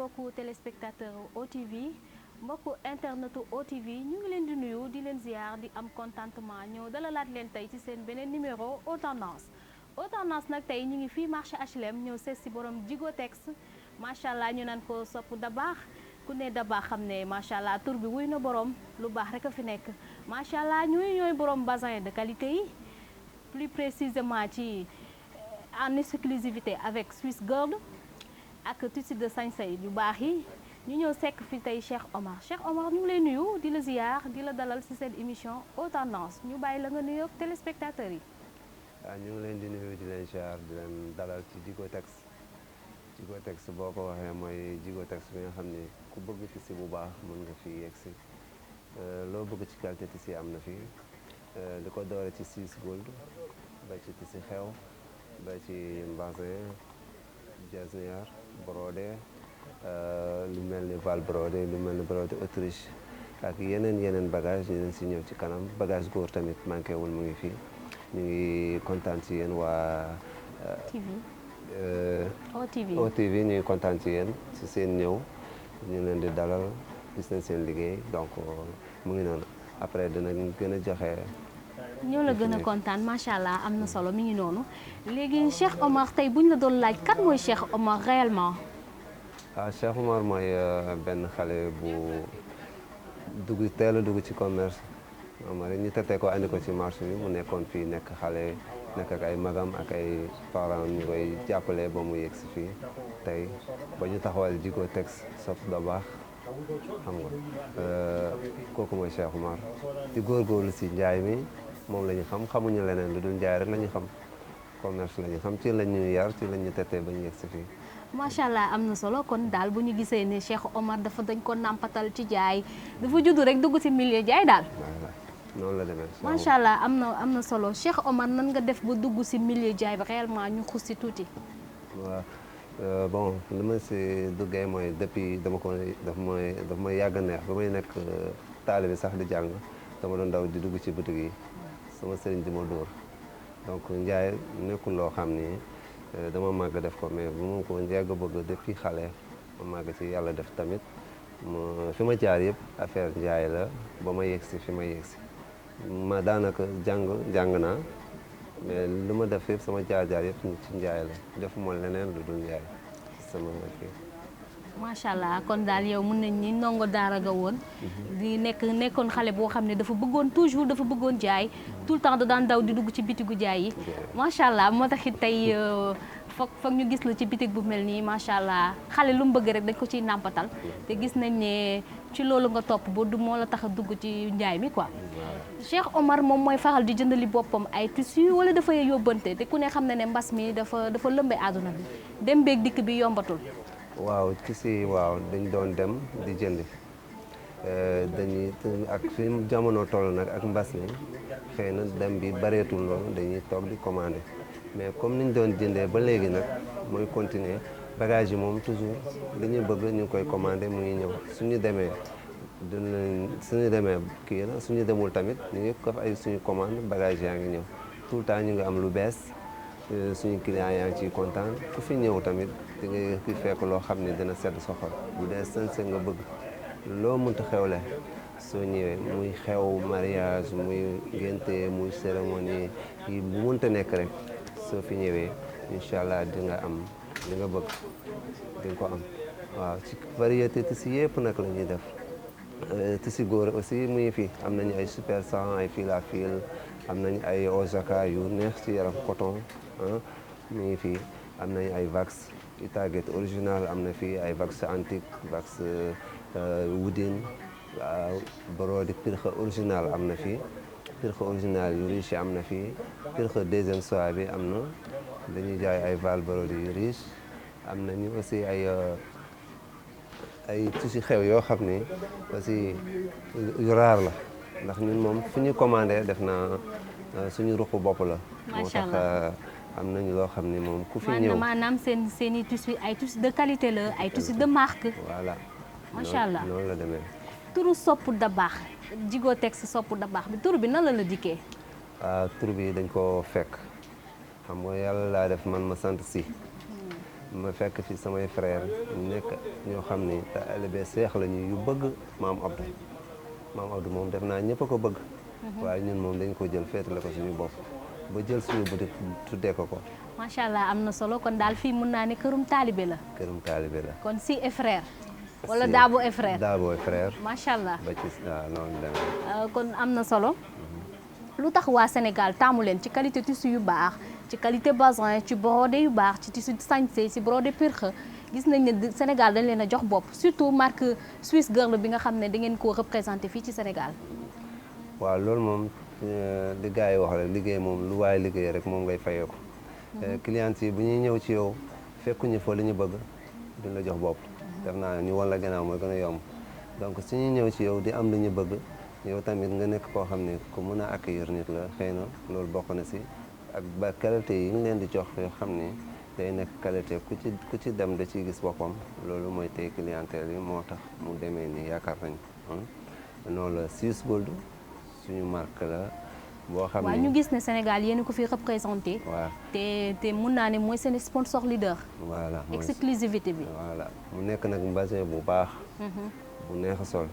mbokku téléspectateur OTV mbokku internetu OTV ñu ngi leen di nuyu di leen ziar di am contentement ñëw dalalaat leen tey ci seen beneen numéro Aux Tendances nag tey ñu ngi fii marché HLM ñëw seet si borom Jigotex macha allah ñu naan ko sopp da baax ku ne da baax xam ne macha allah tur bi wuy na borom lu baax rek a fi nekk macha allah ñooy borom bazin de qualité yi plus précisément ci en exclusivité avec Swiss Gold ak tissu de sañse yu baax yi ñu ñëw sekk fi tey Cheikh Omar ñu ngi lay nuyu di la ziar di la dalal ci seen émission Aux Tendances ñu bàyyi la nga nuyoog téléspectateurs yi. waaw ñu ngi leen di nuyu di leen ziar di leen dalal ci Jigotex boo ko waxee mooy Jigotex bi nga xam ni ku bëgg tissu bu baax mën nga fi yegg si loo bëgg ci qualité tissu am na fi li ko doore ci Swiss Gold ba ci tissu xew ba ci bazin jasnière brodé lu mel ni val brodé lu mel ni brodé Autriche ak yeneen bagage ñu leen si ñëw ci kanam bagage góor tamit manqué wul mu ngi fii ñu ngi kontaan ci yéen waa OTV ñu ngi kontaan ci yéen ci seen ñëw ñu leen di dalal gis nañ seen liggéey donc mu ngi noonu après dinañ gën a joxe. ñoo la gën a kontaan macha allah am na solo mi ngi noonu léegi Cheikh Omar tey buñ la doon laaj kan mooy Cheikh Omar réellement. Cheikh Omar mooy benn xale bu teel a dugg ci commerce Omar ñu tetee ko andi ko ci marché bi mu nekkoon fii nekk xale nekk ak ay magam ak ay parents ñu koy jàppale ba mu yegg si fii tey ba ñu taxawal Jigotex sopp da baax xam nga kooku mooy Cheikh Omar di góorgóorlu si njaay mi. moom la ñu xamuñu leneen lu dul njaay rek la ñu xam commerce la ñu xam ci la ñu yar ci la ñu tetee ba ñu yegg si fii. macha allah am na solo kon daal bu ñu gisee ne Cheikh Omar dañ ko nàmpatal ci jaay dafa judd rek dugg ci milieu jaay daal. noonu la demee. macha allah am na solo Cheikh Omar nan nga def ba dugg ci milieu jaay bi réellement ñu xus si tuuti. waaw bon li ma si duggee mooy depuis daf may yàgg neex ba may nekk taalibe sax di jàng dama doon daw di dugg ci boutique yi. sama sëriñ di ma dóor donc njaay nekkul loo xam ni dama màgg def ko mais bu ma ko njëgg bëgg depuis xale ma màgg ci yàlla def tamit fi ma jaar yëpp affaire njaay la ba ma yegg si fi ma yegg si ma daanaka jàng naa mais lu ma def yëpp sama jaar yëpp ci njaay la defuma leneen lu dul njaay sama kii. macha allah kon daal yow mën nañ ni ndongo daara nga woon di nekkoon xale boo xam ne dafa bëggoon jaay tout le temps da daan daw di dugg ci bitigu jaay yi macha allah moo taxit tey foog ñu gis la ci bitig bu mel nii macha allah xale lu mu bëgg rek dañ ko ciy nàmpatal te gis nañ ne ci loolu nga topp ba du moo la tax a dugg ci njaay mi quoi. Cheikh Omar moom mooy faral di jëndali boppam ay tissus wala dafay yóbbante te ku ne xam ne mbas mi dafa lëmbe àdduna bi dem beeg dikk bi yombatul. waaw tissu waaw dañ doon dem di jëndi dañuy ak fi jamono toll nag ak mbas mi xëy na dem bi bareetul loolu dañuy toog di commander mais comme niñ doon jëndee ba léegi nag mooy continuer bagage yi moom toujours dañuy bëgg ñu ngi koy commander mu ngi ñëw suñu demee kii na suñu demul tamit ñu ngi ko ay suñu commande bagage yaa ngi ñëw tout le temps ñu ngi am lu bees suñu client yaa ngi ciy kontaan ku fi ñëw tamit di nga fi fekk loo xam ne dina sedd sa xol bu dee sañse nga bëgg loo mënta xewle soo ñëwee muy xew mariage muy ngénte muy cérémonie yi bu mënta nekk rek soo fi ñëwee incha allah di nga am li nga bëgg di nga ko am waaw ci variété tissu yëpp nag la ñuy def tissu góor aussi muy fii am nañu ay super 100 ay fil à fil am nañu ay ojaka yu neex ci yaram coton mu ngi fii am nañu ay vax Itaguette original am na fii ay vax antique vax wudin waaw brode pirxa original am na fii pirxa original yu riche am na fii pirxa deuxième soie bi am na dañuy jaay ay val brode yu riche am nañu aussi ay tissu xew yoo xam ni aussi yu raar la ndax ñun moom fu ñu commandé def na suñu ruqu bopp la moo tax am nañu loo xam ni moom ku fi ñëw maanaam seen i tissu ay tissu de qualité la ay tissu de marque. voilà macha allah noonu la demee. turu sopp da baax Jigotex sopp da baax bi tur bi nan la dikkee. tur bi dañ ko fekk xam nga yàlla laa def man ma sant si ma fekk fi samay frère nekk ñoo xam ni taalibe seex la ñu yu bëgg maam Abdou moom def naa ñëpp a ko bëgg waaye ñun moom dañ ko jël féetale ko suñu bopp ba jël suñu boutique tuddee ko macha allah am na solo kon daal fii mun naa ne kërum taalibe la kon si et frère wala Dabo et frère Dabo et frère macha allah ba ci waaw noonu demee kon am na solo lu tax waa Sénégal taamu leen ci qualité tissu yu baax ci qualité bazin ci brodé yu baax ci tissu sañse ci brodé pirxe gis nañ ne Sénégal dañ leen a jox bopp surtout marque Swiss Girl bi nga xam ne da ngeen koo représenté fii ci Sénégal. waaw loolu moom li gars yi wax la liggéey moom lu waaye liggéey rek moom ngay fayee ko clients yi bu ñuy ñëw ci yow fekkuñu fa li ñu bëgg duñ la jox bopp def naa ñu wan la gannaaw mooy gën a yomb donc su ñuy ñëw ci yow di am li ñu bëgg yow tamit nga nekk koo xam ne ku mën a accueillir nit la xëy na loolu bokk na si ak ba qualité yi nga leen di jox yoo xam ni day nekk qualité ku ci dem da ciy gis boppam loolu mooy tey clientèle yi moo tax mu demee nii yaakaar nañ noonu la Swiss Gold suñu marque la boo xam ne waaw ñu gis ne Sénégal yéen ko fi représenté. waaw te mun naa ne mooy seen sponsor leader. voilà exclusivité bi. voilà mu nekk nag basin bu baax. bu neex a sol.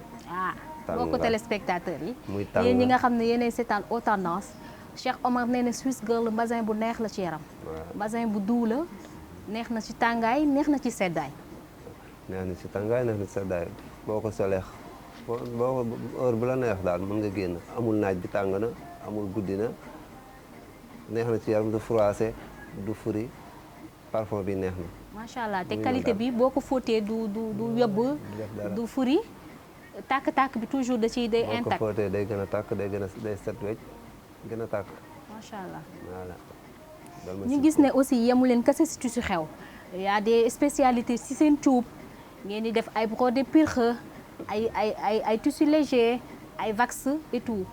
mbokku téléspectateurs yi. muy tàng yéen ñi nga xam ne yéenay seetaan Haute Tendance Cheikh Omar nee na Swiss Girl basin bu neex la ci yaram. basin bu duu la neex na ci tàngaay neex na ci seddaay. neex na ci tàngaay neex na ci seddaay boo ko solee boo heure bu la neex daal mën nga génn amul naaj bi tàng na amul guddi na neex na ci yaram du froissé du furi parfum bi neex na. macha allah te qualité bi boo ko fóotee du yóbbu du furi tàkk-tàkk bi toujours da ciy day intact. boo ko fóotee day gën a tàkk day set wecc gën a tàkk. macha allah voilà. ñu gis ne aussi yemu leen kese si tissu xew y a des spécialités si seen cuub ngeen di def ay brodé pirxe ay tissu léger ay wax et tout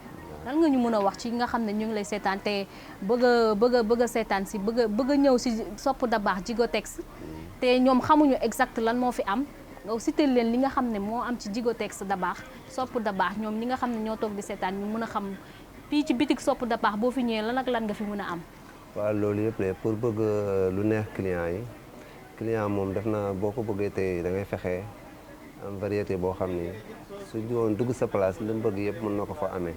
lan nga ñu mën a wax ci nga xam ne ñu ngi lay seetaan te bëgg a seetaan si bëgg a ñëw si Sopp Dabakh Jigotex te ñoom xamuñu exact lan moo fi am nga cité leen li nga xam ne moo am ci Jigotex Dabakh Sopp Dabakh ñoom ñi nga xam ne ñoo toog di seetaan ñu mën a xam fii ci bitik Sopp Dabakh boo fi ñëwee lan ak lan nga fi mën a am. waaw loolu yëpp la pour bëgg lu neex client moom def na boo ko bëggee tey da ngay fexe am variété boo xam ni su ñëwoon dugg sa place li mu bëgg yëpp mën na ko fa amee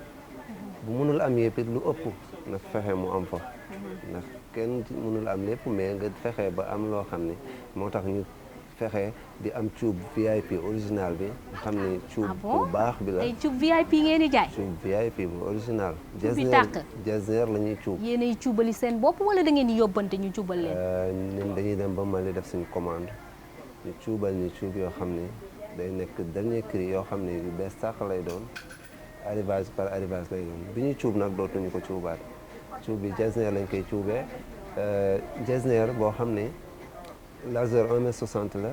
bu mënul am yëpp it lu ëpp na fexe mu am fa ndax kenn mënul am lépp mais nga fexe ba am loo xam ni moo tax ñu fexe di am cuub VIP original bi nga xam ni cuub bu baax bi la. ay cuub VIP ngeen di jaay. cuub VIP bu original. cuub bi tàkk jasneer la ñuy cuub. yéenay cuubali seen bopp wala da ngeen di yóbbante ñu cuubal leen. ñun dañuy dem ba Mali def suñu commande ñu cuubal ñu cuub yoo xam ni day nekk dernier cri yoo xam ne yu bees sàq lay doon arrivage par arrivage lay doon bi ñuy cuub nag dootuñu ko cuubaat cuub bi jasneer lañ koy cuubee jasneer boo xam ne largeur 1m60 la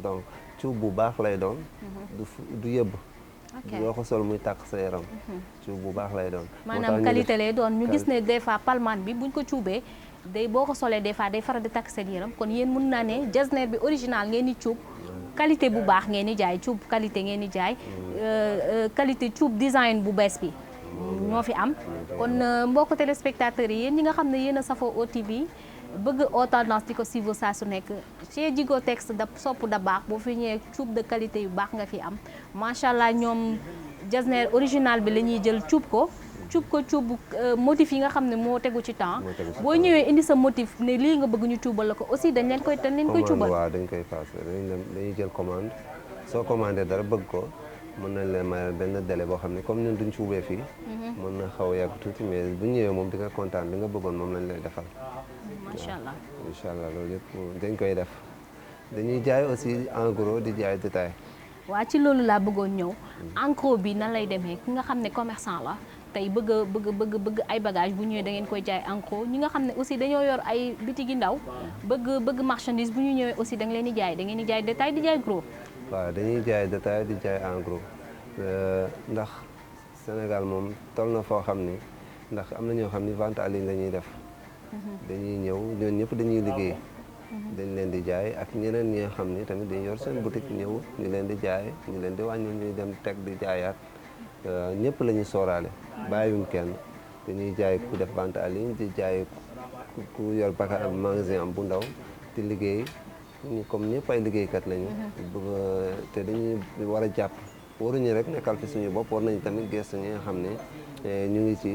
donc cuub bu baax lay doon du yëbb yoo ko sol muy tàkk sa yaram cuub bu baax lay doon maanaam qualité lay doon ñu gis ne des fois palmaan bi buñ ko cuubee day boo ko solee des fois day faral di tàkk seen yaram kon yéen mën naa ne jasneer bi original ngeen di cuub qualité bu baax ngeen di jaay cuub qualité ngeen di jaay qualité cuub design bu bees bi ñoo fi am kon mbokku téléspectateurs yi yéen ñi nga xam ne yéen a safoo OTV bëgg Haute Tendance di ko suivre saa su nekk chez Jigotex Sopp Dabakh boo fi ñëwee cuub de qualité yu baax nga fi am macha allah ñoom jasneer original bi la ñuy jël cuub cuub motif yi nga xam ne moo tegu ci temps boo ñëwee indi sa motif ne lii nga bëgg ñu cuubal la ko aussi dañ leen koy cuubal. waaw dañ koy passé dañuy jël commande soo commandé dara bëgg ko mën nañ leen mayal benn délai boo xam ne comme ñun duñ cuubee fii mën na xaw a yàgg tuuti mais bu ñëwee moom di nga kontaan li nga bëggoon moom lañ lay defal. macha allah incha allah loolu yëpp dañ koy def dañuy jaay aussi en gros di jaay détail. waa ci loolu laa bëggoon ñëw en gros bi nan lay demee ki nga xam ne commerçant la tey bëgg ay bagage bu ñëwee da ngeen koy jaay en gros ñi nga xam ne aussi dañoo yor ay bitigi ndaw bëgg marchandise bu ñu ñëwee aussi da nga leen di jaay da ngeen di jaay détail di jaay gros. waaw dañuy jaay détail di jaay en gros ndax Sénégal moom toll na foo xam ni ndax am na ñoo xam ni vente en ligne la ñuy def. dañuy ñëw ñoom ñëpp dañuy liggéey dañ leen di jaay ak ñeneen ñi nga xam ni tamit dañuy yor seen boutique ñëw ñu leen di jaay ñu leen di wàññi ñuy dem teg di jaayaat ñëpp la ñuy sooraale bàyyiwuñ kenn dañuy jaay ku def vente en ligne di jaay ku yor magasin am bu ndaw di liggéey ñu comme ñëpp ay liggéeykat lañu. bëgg te dañuy war a jàpp waruñu rek nekkal fi suñu bopp war nañu tamit gëstu ñi nga xam ne ñu ngi ci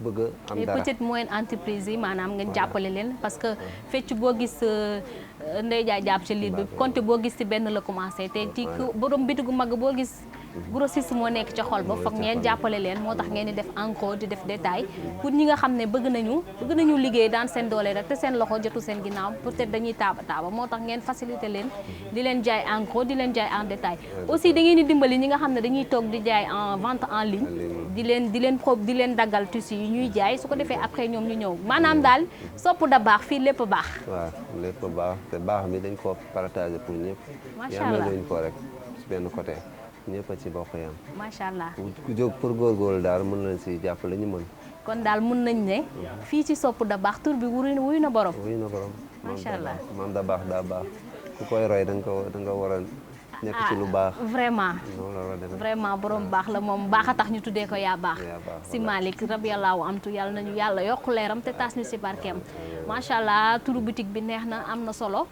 bëgg am dara. les petites moyennes entreprises yi maanaam ngeen jàppale leen parce que fecc boo gis Ndeye Dia jàpp ci liir bi compte boo gis ci benn la commencé te ci borom bitigu mag boo gis grossiste moo nekk ca xol ba foog ngeen jàppale leen moo tax ngeen di def en gros di def détail pour ñi nga xam ne bëgg nañu liggéey daan seen doole rek te seen loxo jotu seen ginnaaw peut-être dañuy taaba moo tax ngeen faciliter leen di leen jaay en gros di leen jaay en détail aussi da ngeen di dimbali ñi nga xam ne dañuy toog di jaay en vente en ligne di leen daggal tissu yi ñuy jaay su ko defee après ñoom ñu ñëw maanaam daal sopp da baax fii lépp baax. waaw lépp baax te baax bi dañ ko partager pour ñëpp. macha allah yàlla ko rek ci benn côté. ñëpp a ci bokk yam macha allah ku jóg pour góorgóorlu daal mën nañ si jàppale ñu mën. kon daal mën nañ ne. fii ci sopp da baax tur bi wuyu na borom. wuyu na borom. macha allah moom da baax daa baax ku koy roy da nga war a nekk ci lu baax. vraiment borom baax la moom baax a tax ñu tuddee ko yaa baax. si Malick rabiyallahu amtu yàlla nañu yàlla yokk leeram te taas ñu si barkeem. macha allah turu boutique bi neex na am na solo.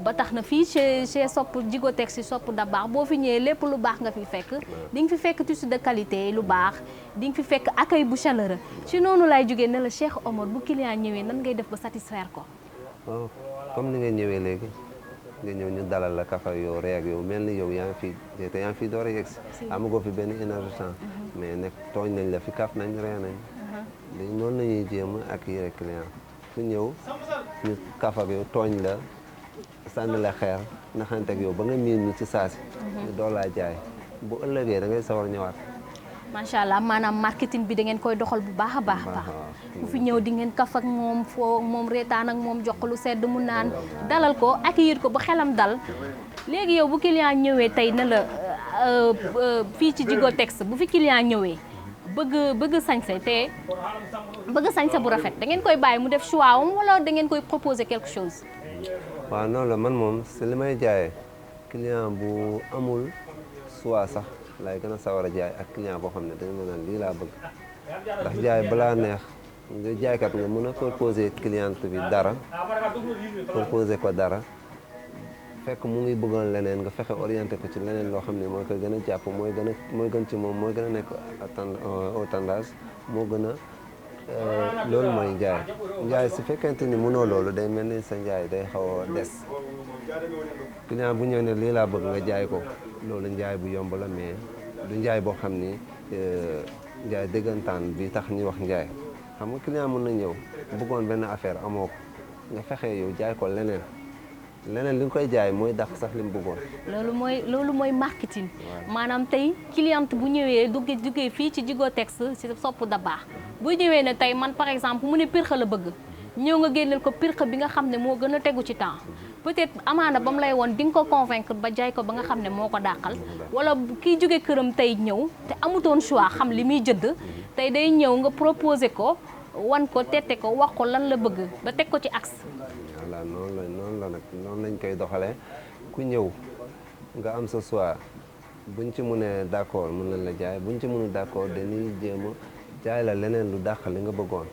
ba tax na fii chez sopp Jigotex si sopp da baax boo fi ñëwee lépp lu baax nga fi fekk di nga fi fekk tissu de qualité lu baax di nga fi fekk accueil bu chaleureux ci noonu lay jógee ne la Cheikh Omar bu client ñëwee nan ngay def ba satisfaire ko. waaw comme ni nga ñëwee léegi nga ñëw ñu dalal la kafa yow rek yow mel ni yow yaa ngi fi door a yegg si amagoo fi benn une heure de temps mais nekk tooñ nañ la fi kaf nañ ree nañ léegi noonu la ñuy jéem ak yére client ku ñëw ñu kafa yow tooñ la sànni la xeer naxanteeg yow ba nga miin ñi ci saasi ñu doo laa jaay bu ëllëgee da ngay sawar ñëwaat. macha allah maanaam marketing bi da ngeen koy doxal bu baax a baax a baax ku fi ñëw di ngeen kaf ak moom foo moom reetaan ak moom jox lu sedd mu naan dalal ko accueillir ko ba xelam dal léegi yow bu client ñëwee tey ne la fii ci Jigotex bu fi client ñëwee bëgg sañse te bëgg sañse bu rafet da ngeen koy bàyyi mu def choix am wala da ngeen koy proposer quelque chose. waaw noonu la man moom si li may jaayee client bu amul choix sax laay gën a sawar a jaay ak client boo xam ne dañu mën a lii laa bëgg ndax jaay balaa neex nga jaaykat nga mën a proposer client bi dara proposer ko dara fekk mu ngi bëggoon leneen nga fexe orienté ko ci leneen loo xam ne mooy ko gën a jàpp mooy gën ci moom mooy gën a nekk au tendance moo gën a loolu mooy njaay su fekkente ni mënoo loolu day mel ni sa njaay day xaw a des client bu ñëw ne lii laa bëgg nga jaay ko loolu njaay bu yomb la mais du njaay boo xam ni njaay dëggantaan bi tax ñuy wax njaay xam nga client mën na ñëw bëggoon benn affaire amoo ko nga fexe yow jaay ko leneen li nga koy jaay mooy dàq sax li mu bëggoon. loolu mooy marketing. maanaam tey cliente bu ñëwee duggee fii ci Jigotex ci sopp da baax bu ñëwee ne tey man par exemple mu ne pirxa la bëgg ñëw nga génneel ko pirxa bi nga xam ne moo gën a tegu ci temps peut-être amaana ba mu lay woon di nga ko convaincre ba jaay ko ba nga xam ne moo ko dàqal wala kii jóge këram tey ñëw te amutoon choix xam li muy jënd tey day ñëw nga proposé ko wan ko tette ko wax ko lan la bëgg ba teg ko ci axe. voilà noonu la nag noonu lañ koy doxalee ku ñëw nga am sa choix buñ ci mënee d'accord mën nañ la jaay buñ ci mënul d'accord dañuy jéem a jaay la leneen lu dàq li nga bëggoon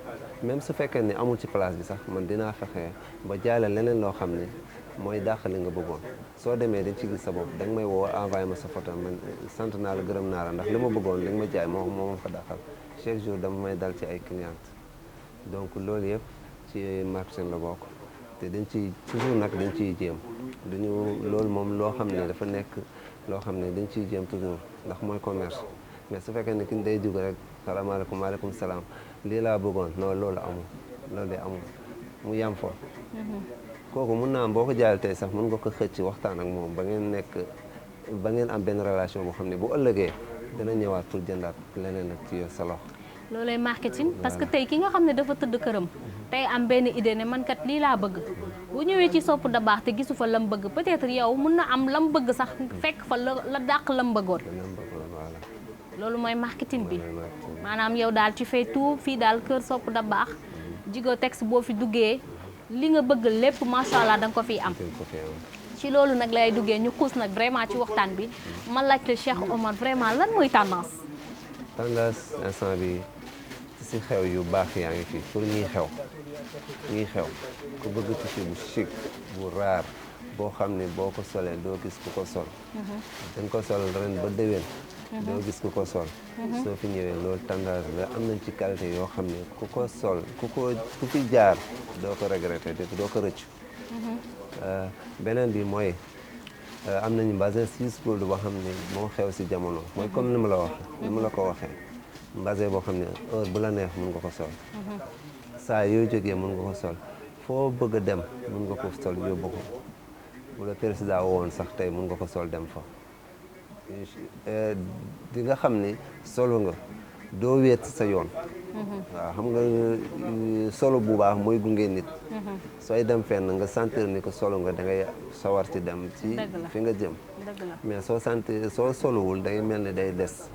même su fekkee ni amul ci place bi sax man dinaa fexe ba jaay la leneen loo xam ne mooy dàq li nga bëggoon soo demee dañ ci gis sa bopp da nga may woo envoyé ma sa photo man sant naa la gërëm naa la ndax li ma bëggoon li nga ma jaay moo ma fa dàqal chaque jour dama may dal ci ay clientes donc loolu yëpp ci marketing la bokk te dañ ciy toujours nag dañ ciy jéem loolu moom loo xam ne dafa nekk loo xam ne dañ ciy jéem toujours ndax mooy commerce mais su fekkee ne ki day dugg rek salaamaaleykum maaleykum salaam lii laa bëggoon non loolu de amul mu yam fa kooku mun naa am boo ko jaayal tey sax mën nga ko xëcc waxtaan ak moom ba ngeen am benn relation boo xam ne bu ëllëgee dina ñëwaat pour jëndaat leneen ak ci sa loxo. loolay marketing parce que tey ki nga xam ne dafa tëdd këram tey am benn idée ne man kat lii laa bëgg bu ñëwee ci sopp da baax te gisu fa lam bëgg peut-être yow mun na am lam bëgg sax fekk fa la dàq lam bëggoon. loolu mooy marketing bi maanaam yow daal ci fay tout fii daal kër sopp da baax Jigotex boo fi duggee li nga bëgg lépp macha allah da nga ko fiy am. ci loolu nag lay duggee ñu xuus nag vraiment ci waxtaan bi ma laajte Cheikh Omar vraiment lan mooy tendance. tendance instant bi ci xew yu baax yaa ngi fi pour ñuy xew ku bëgg tissu bu chic bu raar boo xam ne boo ko solee doo gis ku ko sol. dañ ko sol ren ba déwén. doo gis ku ko sol. soo fi ñëwee loolu tendance la am nañ ci qualité yoo xam ne ku ko sol ku fi jaar doo ko regretter doo ko rëccu. beneen bi mooy am nañu basin 6 gold boo xam ne moo xew si jamono mooy comme ni ma la wax ni ma la ko waxee basin boo xam ne heure bu la neex mun nga ko sol. saa yoo jógee mun nga ko sol foo bëgg a dem mun nga ko sol yóbbu ko bu la président woon sax tey mun nga ko sol dem fa. di nga xam ni solo nga doo weet sa yoon. waaw xam nga solo bu baax mooy gunge nit. sooy dem fenn nga sentir ni ko solo nga da ngay sawar ci dem ci fi nga jëm. mais soo solowul day mel ni day des.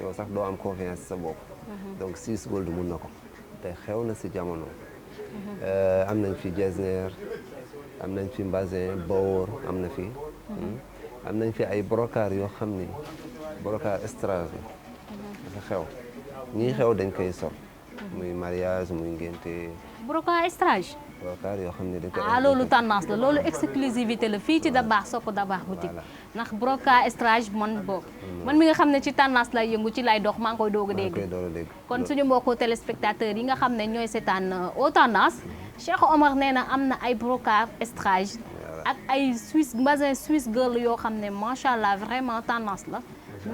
yow sax doo am confiance sa bopp. donc 6 gold mun na ko te xew na si jamono. am nañ fi jesner am nañ fi mbasin boor am na fi. am nañ fi ay brocart yoo xam ni brocart estrage dafa xew ñii xew dañ koy sol muy mariage muy ngénte brocart estrage brocart yoo xam ne dañ koy loolu tendance la loolu exclusivité la fii ci Dabakh Soko Dabakh boutique ndax brocart estrage man mi nga xam ne ci tendance lay yëngu ci lay dox maa ngi koy doog a dégg kon suñu mbokku téléspectateurs yi nga xam ne ñooy seetaan au tendance Cheikh Omar nee na am na ay brocart estrage ak ay basin Swiss girl yoo xam ne macha allah vraiment tendance la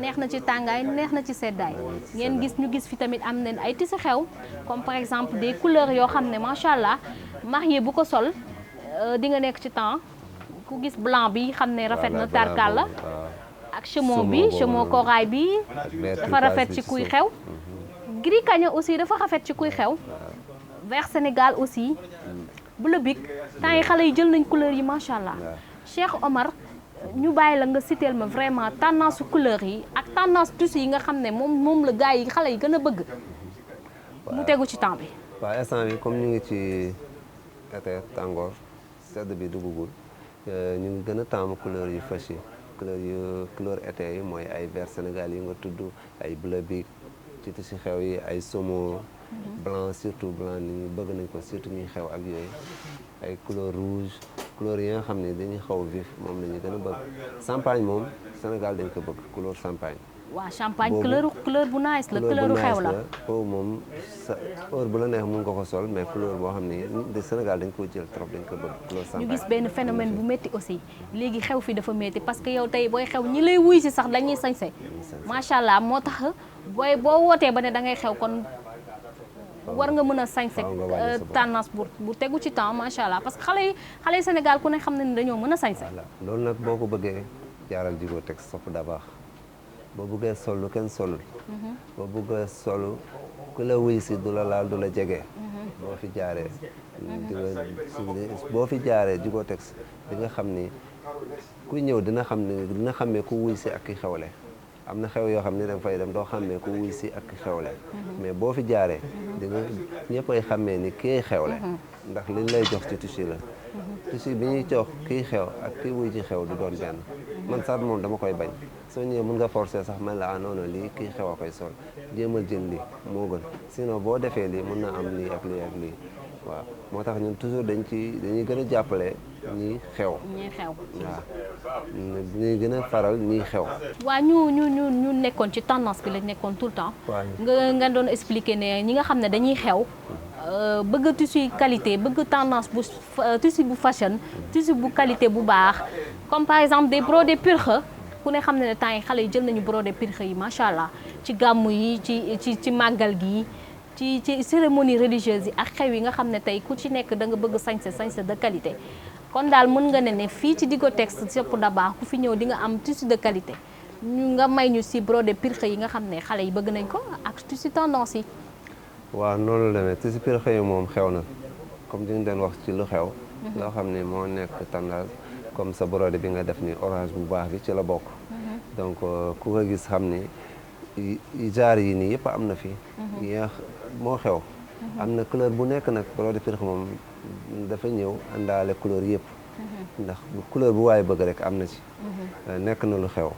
neex na ci tàngaay neex na ci seddaay ngeen ñu gis fi tamit am nañ ay tissu xew comme par exemple des couleurs yoo xam ne macha allah marié bu ko sol di nga nekk ci temps ku gis blanc bi xam ne rafet na tarkal la ak chameau corail bi dafa rafet ci kuy xew gris cagnon aussi dafa rafet ci kuy xew vert Sénégal aussi bleu bic temps yi xale yi jël nañ couleur yi macha allah Cheikh Omar ñu bàyyi la nga citeel ma vraiment tendance couleur yi ak tendance tissu yi nga xam ne moom la gars yi xale yi gën a bëgg mu tegu ci temps bi. waaw instant bi comme ñu ngi ci été tàngoor sedd bi duggagul ñu ngi gën a taamu couleur yu fës yi couleur été yi mooy ay vert Sénégal yi nga tudd ay bleu bic ci tissu xew yi ay somo blanc surtout blanc nit ñi bëgg nañ ko surtout ñuy xew ak yooyu ay couleur rouge couleur yi nga xam ne dañuy xaw vif moom la ñu gën a bëgg champagne moom Sénégal dañ ko bëgg couleur champagne. waaw champagne couleur bu nice la couleur xew la boobu moom sa heure bu la neex mun nga ko sol mais couleur boo xam ne de Sénégal dañ ko jël trop dañ ko bëgg couleur champagne. ñu gis benn phénomène bu métti aussi léegi xew fi dafa métti parce que yow tey booy xew ñi lay wuy si sax dañuy sañse macha allah moo tax boo wootee ba ne da ngay xew kon war nga mën a sañse tendance bu tegu ci temps macha allah parce que xale yi Sénégal ku ne xam na ni dañoo mën a sañse. loolu nag boo ko bëggee jaaral Jigo Tex Soko Dabakh boo bëggee sol lu kenn solul. boo bëggee sol ku la wuy si du la laal du la jege. boo fi jaaree Jigo Tex di nga xam ni ku ñëw dina xàmmee ku wuy si ak ki xewle. am na xew yoo xam ne da nga fay dem doo xàmmee ku wuy si ak ki xewle mais boo fi jaaree di nga ñëppay xàmmee ni kii xewle ndax liñ lay jox ci tissu la tissu bi ñuy jox kii xew ak kii wuy ci xew du doon benn man sax moom dama koy bañ soo ñëwee mën nga forcer sax man la non non lii kii xew a koy sol jéemal jël lii moo gën sinon boo defee lii mën na am lii ak lii ak lii waaw moo tax ñun toujours dañuy gën a jàppale ñi xew. waaw ñuy gën a faral ñi xew. waaw ñu nekkoon ci tendance bi lañ nekkoon tout le temps. nga doon expliquer ne ñi nga xam ne dañuy xew. bëgg tissu qualité bëgg tendance bu tissu bu fashion tissu bu qualité bu baax comme par exemple des brodés purxe ku ne xam ne temps yi xale yi jël nañu brodé purxe yi macha allah ci gàmmu yi ci màggal gi. ci cérémonie religieuse yi ak xew yi nga xam ne tey ku ci nekk da nga bëgg sañse de qualité kon daal mën nga ne fii ci Jigo Tex Soko Dabakh ku fi ñëw di nga am tissu de qualité nga may ñu si brodé purxe yi nga xam ne xale yi bëgg nañ ko ak tissu tendance yi. waaw noonu la demee tissu purxe yi moom xew na comme di nga doon wax ci lu xew. loo xam ne moo nekk tendance comme sa brodé bi nga def ni orange bu baax bi ci la bokk. donc ku ko gis xam ni genre yi nii yëpp am na fi. moo xew am na couleur bu nekk nag brodé purxe moom dafa ñëw àndaale couleur yëpp ndax couleur bu waaye bëgg rek am na ci nekk na lu xew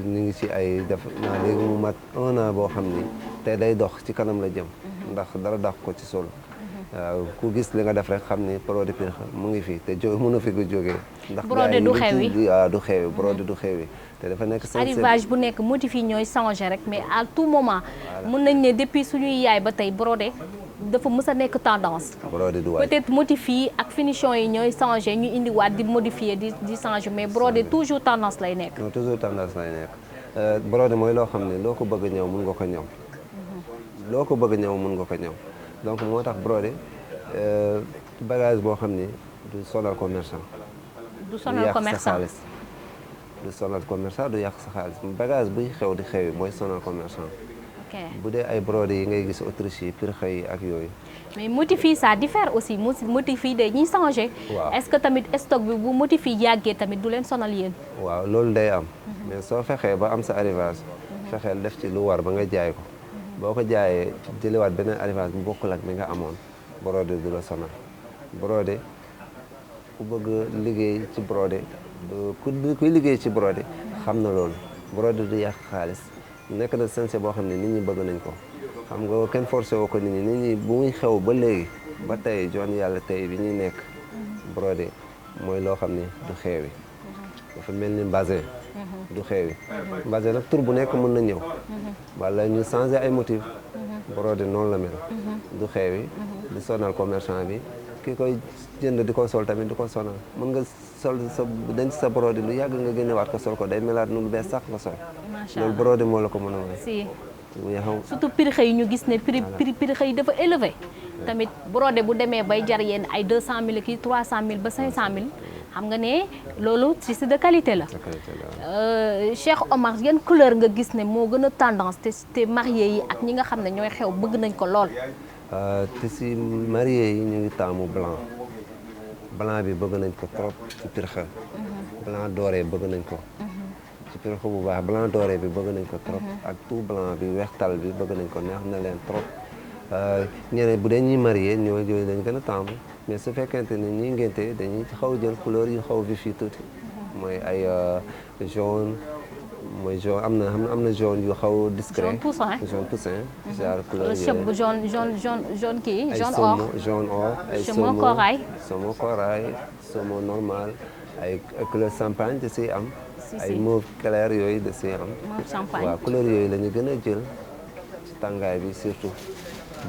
ñu ngi ci ay def naa léegi mu mat 1 an boo xam ni te day dox ci kanam la jëm ndax dara dàq ko ci solo waaw ku gis li nga def rek xam ni brodé pirxa mu ngi fi te mënu fi ko jógee. ndax brodé du xewi waaw du xewi brodé du xewi te dafa nekk arrivage bu nekk motif yi ñooy changé rek mais à tout moment mën nañ ne depuis suñuy yaay ba tey brodé dafa mës a nekk tendance. brodé du waay peut-être motif yi ak finition yi ñooy changé ñu indiwaat di modifier di changé mais brodé toujours tendance lay nekk. non toujours tendance lay nekk brodé mooy loo xam ne loo ko bëgg a ñëw mun nga ko ñëw. loo ko bëgg a ñëw mun nga ko ñëw donc moo tax brodé bagage boo xam ni du sonal commerçant. du sonal commerçant du sonal commerçant du yàq sa xaalis bagage buy xew di xewi mooy sonal commerçant. bu dee ay brodé yi ngay gis Autriche yi pirxa yi ak yooyu. mais motif yi ça diffère aussi motif yi dañuy changé. waaw est-ce que tamit stock bi bu motif yi yàggee tamit du leen sonal yéen. waaw loolu day am. mais soo fexee ba am sa arrivage. fexeel def ci lu war ba nga jaay ko. boo ko jaayee jëliwaat beneen arrivage bu bokkul ak bi nga amoon brodé du la sonal brodé ku bëgg liggéey ci brodé kuy liggéey ci brodé xam na loolu brodé du yàq xaalis nekk na sañse boo xam ne nit ñi bëgg nañ ko xam nga kenn forcé woo ko nit ñi bu muy xew ba léegi ba tey joon yàlla tey bi ñuy nekk brodé mooy loo xam ne du xeewi dafa mel ni bazin du xeewi bazin nag tur bu nekk mën na ñëw wala ñu changé ay motif brodé noonu la mel du xeewi du sonal commerçant bi ki koy jënd di ko sol tamit di ko sonal mën nga sol sa denc sa brodé lu yàgg nga génnewaat ko sol ko day melaat nu lu bees sax nga sol loolu brodé moo la ko mën a may si yaxaw surtout pirxa yi ñu gis ne prix pirxa yi dafa élevé tamit brodé bu demee bay jar yéen ay 200 000 kii 300 000 ba 500 000 xam nga ne loolu tissu de qualité la. Cheikh Omar yan couleur nga gis ne moo gën a tendance te marié yi ak ñi nga xam ne ñooy xew bëgg nañ ko lool. tissu marié yi ñu ngi taamu blanc blanc bi bëgg nañ ko trop ci pirxa blanc doré bëgg nañ ko ci pirxa bu baax blanc doré bi bëgg nañ ko trop ak tout blanc bi weextal bi bëgg nañ ko neex na leen trop ñeneen bu dee ñuy marié ñoo yooyu dañ gën a taamu mais su fekkente ni ñi ngénte dañuy xaw a jël couleur yu xaw vif yi tuuti mooy ay jaune mooy jaune am na jaune yu xaw discret jaune poussin genre couleur jaune kii jaune or ay saumon corail saumon normal ay couleur champagne da siy am ay mauve clair yooyu da siy am waaw couleur yooyu la ñu gën a jël ci tàngaay bi surtout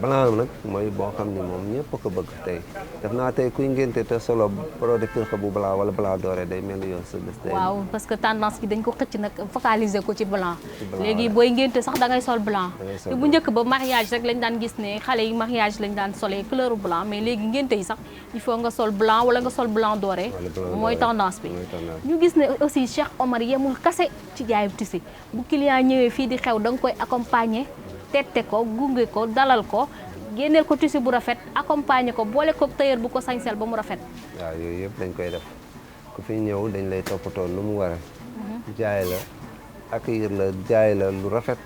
blanc nag mooy boo xam ni moom ñëpp ko bëgg tey def naa tey kuy ngénte te solo brodé pirxa bu blanc wala blanc doré day mel ni yow sa bés day waaw parce que tendance bi dañ ko xëcc nag focaliser ko ci blanc léegi booy ngénte sax da ngay sol blanc te bu njëkk ba mariage rek lañ daan gis ne xale yi mariage lañ daan solee couleur blanc mais léegi ngénte yi sax il faut nga sol blanc wala nga sol blanc doré mooy tendance bi ñu gis ne aussi Cheikh Omar yemul kase ci jaayu tissu bu client ñëwee fii di xew da nga koy accompagner tette ko gunge ko dalal ko génneel ko tissu bu rafet accompagner ko boole ko tailleur bu ko sañsel ba mu rafet. waaw yooyu yëpp dañ koy def ku fi ñëw dañ lay toppatoo lu mu waree. jaay la accueillir la jaay la lu rafet.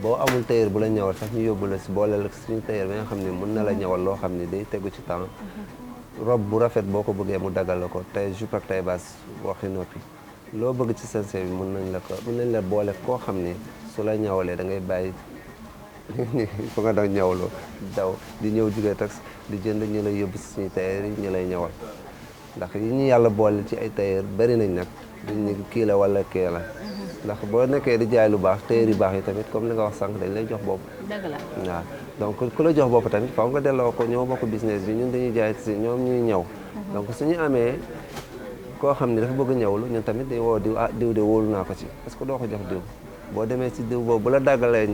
boo amul tailleur bu la ñëwal sax ñu yóbbu la si boole la suñu tailleur bi nga xam ne mën na la ñëwal loo xam ne day tegu ci temps. robe bu rafet boo ko bëggee mu dagal la ko tey jupe ak taille basse waxi noppi loo bëgg ci sañse bi mën nañ la boole koo xam ne su la ñëwalee da ngay bàyyi. fa nga doon ñawloo daw di ñëw jugee tax di jënd ñu lay yóbbu si suñu tailleur yi ñu lay ñawal ndax yi ñu yàlla boole ci ay tailleur bari nañ nag duñ ne kii la wala kii la ndax boo nekkee di jaay lu baax tailleur yu baax yi tamit comme li nga wax sànq dañ lay jox bopp. dëgg la waaw donc ku la jox bopp tamit faaw nga delloo ko ñoo bokk business bi ñun dañuy jaay si ñoom ñuy ñëw donc suñu amee koo xam ne dafa bëgg ñëwlu ñun tamit day woo diw diw de wóolu naa ko ci parce que doo ko jox diw boo demee ci diw boobu bu la daggalee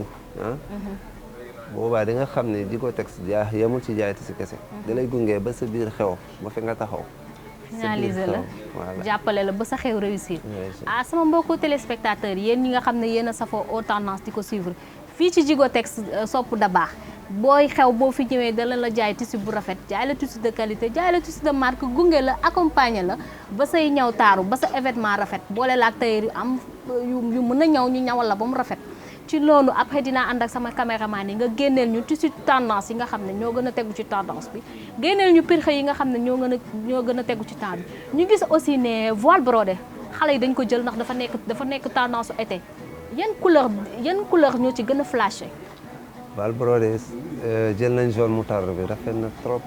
boobaa di nga xam ne Djigo Tex yemul ci jaay tissu kese da lay gunge ba sa biir xew ba fi nga taxaw finaliser la jàppale la ba sa xew réussir sama mbokku téléspectateurs yéen ñi nga xam ne yéen a safoo Haute Tendance di ko suivre fii ci Djigo Tex sopp da baax booy xew boo fi ñëwee dala la jaay tissu bu rafet jaay la tissu de qualité jaay la tissu de marque gunge la accompagner la ba say ñaw taaru ba sa événement rafet boole la ak tailleur yu am yu mën a ñaw ñu ñawal la ba mu rafet ci loolu après dinaa ànd ak sama caméraman yi nga génneel ñu tissu tendance yi nga xam ne ñoo gën a tegu ci tendance bi génneel ñu pirxa yi nga xam ne ñoo gën a tegu ci temps bi ñu gis aussi ne voile brodé xale yi dañ ko jël ndax dafa nekk tendance su été yan couleur ñoo ci gën a flashé val brodé jël nañ jaune moutarde bi rafet na trop.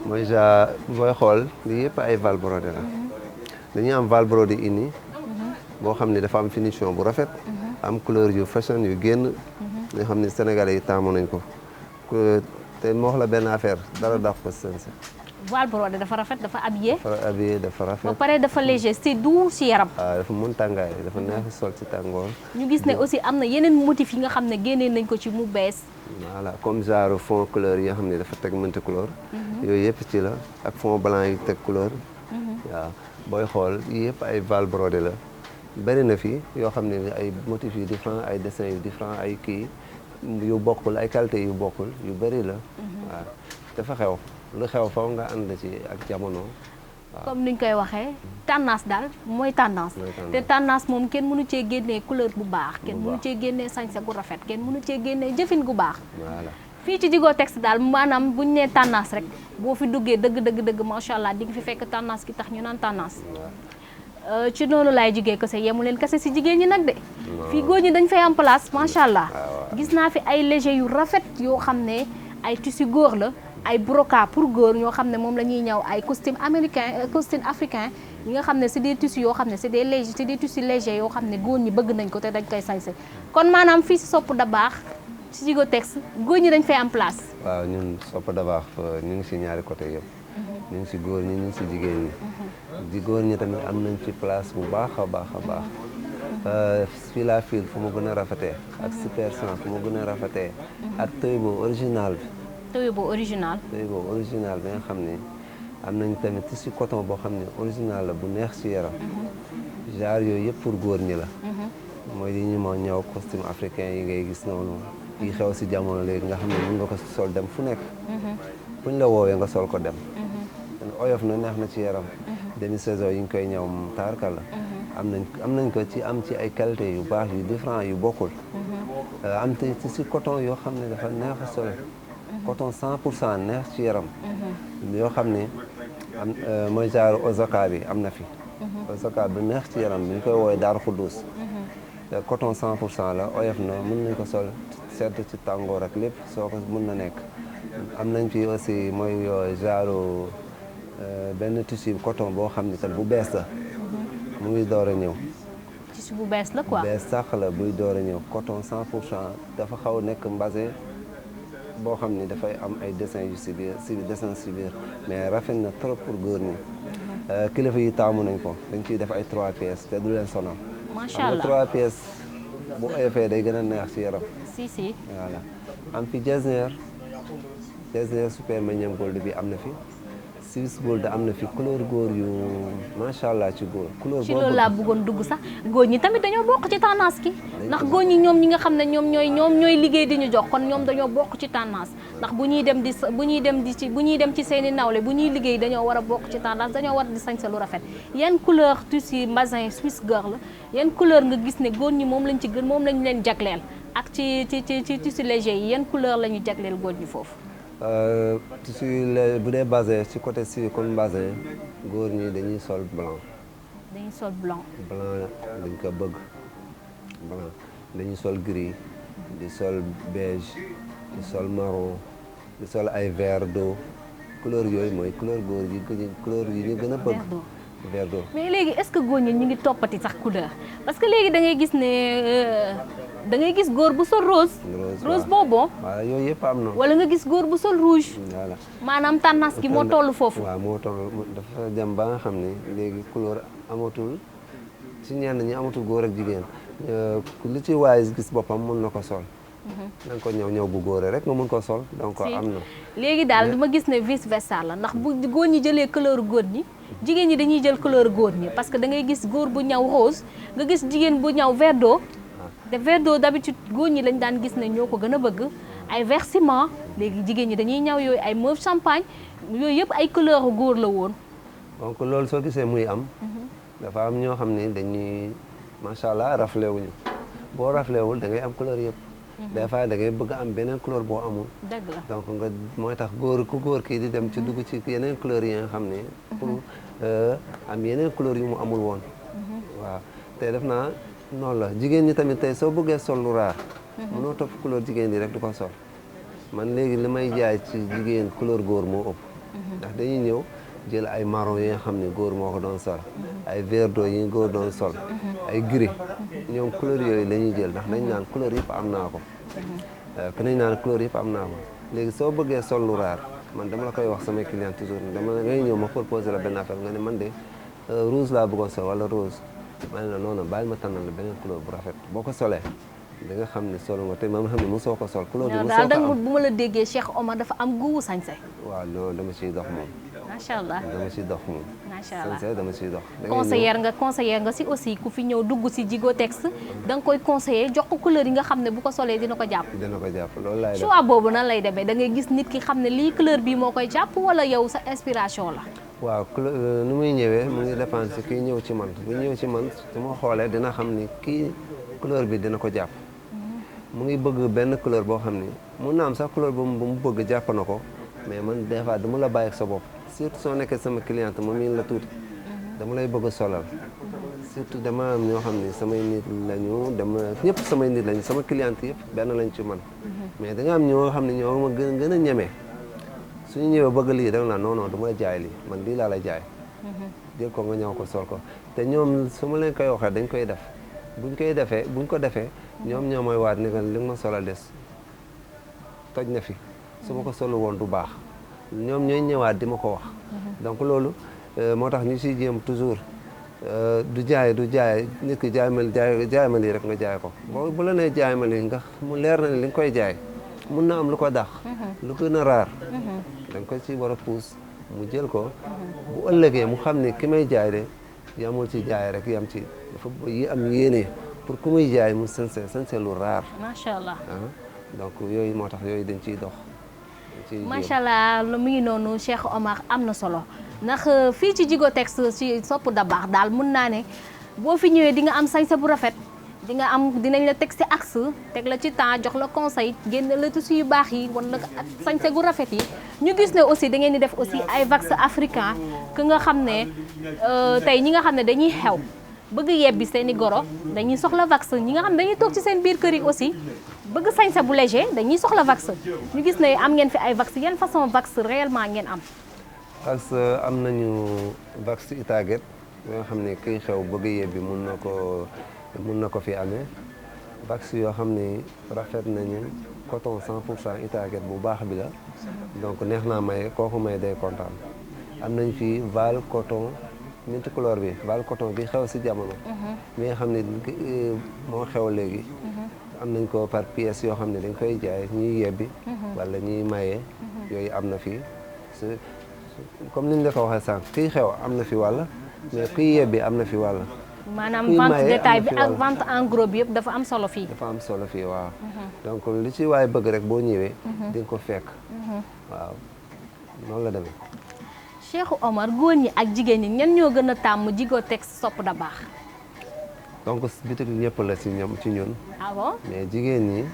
mooy genre booy xool lii yëpp ay val brodé la. dañuy am val brodé uni. boo xam ne dafa am finition bu rafet. am couleur yu fashion yu génn. nga xam ne sénégalais yi taamu nañ ko. te moo wax la benn affaire dara dàq ko sañse. val brodé dafa rafet dafa habillé. dafa habillé dafa rafet. ba pare dafa léger c'est doux ci yaram. waaw dafa mën tàngaay dafa neex sol ci tàngoor. ñu gis ne aussi am na yeneen motifs yi nga xam ne génnee nañ ko ci mu bees. voilà comme genre fond couleur yi nga xam ne dafa teg multi couleur. yooyu yëpp ci la ak fond blanc yi teg couleur. waaw booy xool yii yëpp ay val brodé la. bari na fi yoo xam ne ay motifs yu différents ay dessins yu différents ay kii yu bokkul ay qualité yu bokkul yu bari la. waaw dafa xew. lu xew faw nga ànd ci ak jamono. comme niñ koy waxee tendance daal mooy tendance. te tendance moom kenn mënu cee génnee couleur bu baax. kenn mënu cee génnee sañse gu rafet kenn mënu cee génnee jëfin gu baax. voilà fii ci Djigo Textile daal maanaam buñ nee tendance rek boo fi duggee dëgg macha allah di nga fi fekk tendance ki tax ñu naan tendance. ci noonu laay jugee kese yemu leen kese si jigéen ñi nag de. fii góor ñi dañ fay am place macha allah. gis naa fi ay léger yu rafet yoo xam ne ay tissu góor la. ay broca pour góor ñoo xam ne moom la ñuy ñëw ay costume américain costume africain yi nga xam ne c'est des tissus yoo xam ne c'est des légers c'est des tissus légers yoo xam ne góor ñi bëgg nañ ko te dañ koy sañse kon maanaam fii si Sopp Dabakh ci Djigo Textile góor ñi dañ fay am place. waaw ñun Sopp Dabakh ñu ngi si ñaari côté yëpp. ñu ngi si góor ñi ñu ngi si jigéen ñi. di góor ñi tamit am nañ fi place bu baax a baax a baax. fil à fil fu mu gën a rafetee. ak super 100 fu mu gën a rafetee. ak Toybo original bi. Toybo original. Toybo original bi nga xam ne am nañ tamit tissu coton boo xam ne original la bu neex ci yaram. genre yooyu yëpp pour góor ñi la. mooy li ñu moo ñëw costume africain yi ngay gis noonu. yi xew ci jamono léegi nga xam ne mën nga ko sol dem fu nekk. fuñ la woowee nga sol ko dem. oyof na neex na ci yaram. demi saison yi ñu koy ñëw taarka la. am nañ ko ci am ci ay qualité yu baax yu différent yu bokkul. am te tissu coton yoo xam ne dafa neex a sol. coton 100% neex ci yaram. yoo xam ne am mooy genre Osaka bi am na fi. Osaka bi neex ci yaram bi ñu koy woowee Daaru Xuddus. te coton 100% la oyof na mën nañ ko sol sedd ci tàngoor ak lépp soo ko mën na nekk. am nañ fi aussi mooy genre benn tissu coton boo xam ne tamit bu bees la. mu ngi door a ñëw. tissu bu bees la quoi. bees sax la buy door a ñëw coton 100% dafa xaw a nekk mbase. boo xam ni dafay am ay dessin yu si biir dessin si biir mais rafet na trop pour góor ñi. kilifa yi taamu nañ ko dañ ciy def ay 3 pièces te du leen sonal. macha allah 3 pièces bu oyofee day gën a neex ci yaram. si. voilà am fi Getzner super médium gold bi am na fi. Swiss gold am na fi couleur góor yu macha allah ci góor. couleur ci loolu laa bëggoon dugg sax góor ñi tamit dañoo bokk ci tendance ki ndax góor ñi ñoom ñi nga xam ne ñoom ñooy liggéey di ñu jox kon ñoom dañoo bokk ci tendance ndax bu ñuy dem ci seeni nawle bu ñuy liggéey dañoo war a bokk ci tendance dañoo war di sañse lu rafet yan couleur tissu mbasin Swiss girl la yan couleur nga gis ne góor ñi moom lañ ci gën moom lañ leen jagleel ak ci tissu léger yi yan couleur la ñu jagleel góor ñi foofu. tissu bu dee basé ci côté si comme basé góor ñi dañuy sol blanc. dañuy sol blanc. blanc dañ ko bëgg blanc dañuy sol gris di sol beige di sol marron di sol ay vert d'eau couleur yooyu mooy couleur góor yi ñu gën a bëgg. vert d'eau mais léegi est-ce que góor ñi ñu ngi toppati sax couleur parce que léegi da ngay gis ne da ngay gis góor bu sol rose bonbon. waaw yooyu yëpp am na. wala nga gis góor bu sol rouge. voilà maanaam tendance gi moo toll foofu. waaw moo toll dafa dem ba nga xam ne léegi couleur amatul ci ñenn ñi amatul góor ak jigéen li ci waay gis boppam mën na ko sol. da nga ko ñëw bu góore rek nga mën ko sol donc am na. léegi daal dama gis ne vice versa la ndax bu góor ñi jëlee couleur góor ñi jigéen ñi dañuy jël couleur góor ñi parce que da ngay gis góor bu ñaw rose nga gis jigéen bu ñaw vert d'eau te vert d'eau d'habitude góor ñi lañ daan gis ne ñoo ko gën a bëgg ay vert ciment léegi jigéen ñi dañuy ñaw yooyu ay mauve champagne yooyu yëpp ay couleur góor la woon. donc loolu soo gisee muy am. dafa am ñoo xam ne dañuy macha allah raflewuñu boo raflewul da ngay am couleur yëpp. des fois da ngay bëgg am beneen couleur boo amul. dëgg la donc nga mooy tax ku góor kii di dem ci dugg ci yeneen couleur yi nga xam ne. pour am yeneen couleur yu mu amul woon. waaw te def naa noonu la jigéen ñi tamit tey soo bëggee sol lu raar mënoo topp couleur jigéen ñi rek du ko sol man léegi li may jaay ci jigéen couleur góor moo ëpp ndax dañuy ñëw jël ay marron yi nga xam ne góor moo ko doon sol ay vert d'eau yi góor doon sol ay gris ñoom couleur yooyu la ñuy jël ndax dañ naan couleur yëpp am naa ko que nañ naan couleur yëpp am naa ko léegi soo bëggee sol lu raar man dama la koy wax samay client toujours dama ngay ñëw ma proposé la benn affaire nga ne man de rouge laa bëggoon sol wala rose ma ne la noonu bàyyi ma tànnal la beneen couleur bu rafet boo ko solee da nga xam ne solo nga te ma xam ne mosoo ko sol couleur bi mosoo ko am bu ma la déggee Cheikh Omar dafa am guwu sañse. waaw loolu dama ciy dox moom. macha allah dama ciy dox moom. macha allah sañse dama ciy dox. conseiller nga si aussi ku fi ñëw dugg si Djigo Texte da nga koy conseiller jox ko couleur yi nga xam ne bu ko solee dina ko jàpp. dina ko jàpp loolu laay def choix boobu nan lay demee da ngay gis nit ki xam ne lii couleur bii moo koy jàpp wala yow sa inspiration la. waaw nu muy ñëwee mu ngi dépendre si kii ñëw ci man bu ñëw ci man su ma xoolee dina xam ni kii couleur bi dina ko jàpp. mu ngi bëgg benn couleur boo xam ni mun na am sax couleur bu mu bëgg jàpp na ko mais man des fois dama la bàyyi ak sa bopp surtout soo nekkee sama cliente ma miin la tuuti dama lay bëgg a solal surtout dama am ñoo xam ni samay nit lañu ñëpp samay nit lañu sama cliente yëpp benn lañ ci man mais da nga am ñoo xam ne ñoo ma gën a ñeme suñu ñëwee bëgg lii da nga naan non du ma la jaay lii man lii laa la jaay jël ko nga ñëw ko sol ko te ñoom su ma leen koy waxee dañ koy def buñ ko defee ñoom ñoo mooy waat ni que li nga ma solal des toj na fi su ma ko solu woon du baax ñoom ñooy ñëwaat di ma ko wax donc loolu moo tax ñu siy jéem toujours du jaay nit ki jaay ma lii rek nga jaay ko bu la nee jaay ma lii nga mu leer na ne li nga koy jaay mun na am lu ko dax lu gën a raar da nga ko ci war a puus mu jël ko bu ëllëgee mu xam ne ki may jaay de yamul ci jaay rek yam ci dafa yi am yéene pour ku muy jaay mu sañse lu raar. macha allah donc yooyu moo tax yooyu dañ ciy dox. macha allah lu mu ngi noonu Cheikh Omar am na solo ndax fii ci Djigo Texte ci Sopp Dabakh daal mun naa ne boo fi ñëwee di nga am sañse bu rafet dinañ la teg ci axe teg la ci temps jox la conseil génn la tissu yu baax yi wan la sañse gu rafet yi ñu gis ne aussi da ngeen di def aussi ay wax africain que nga xam ne tey ñi nga xam ne dañuy xew. bëgg yebbi seen i goro dañuy soxla vax ñi nga xam dañuy toog ci seen biir kër yi aussi bëgg sañse bu léger dañuy soxla vax ñu gis ne am ngeen fi ay vax yan façon vax réellement ngeen am. vax am nañu vax itaget yoo xam ne kiy xew bëgg yebbi mun na ko fi amee vax yoo xam ne rafet nañu coton 100% itaget bu baax bi la donc neex naa may kooku may day kontaan am nañ fi val coton. ñeenti couleur bi val coton bi xew si jamono mi nga xam ne moo xew léegi am nañ ko par pièce yoo xam ne dañ koy jaay ñuy yebbi wala ñuy maye yooyu am na fii comme niñ la ko waxee sànq kii xew am na fi wàll mais kii yebbi am na fi wàll maanaam vente détail bi ak vente en gros bi yëpp dafa am solo fii dafa am solo fii waaw donc li ci waaye bëgg rek boo ñëwee di nga ko fekk waaw noonu la demee Cheikh Omar góor ñi ak jigéen ñi ñan ñoo gën a tàmm Djigo Texte Sopp Dabakh. donc bitik ñëpp la ci ñun. ah bon mais jigéen ñi.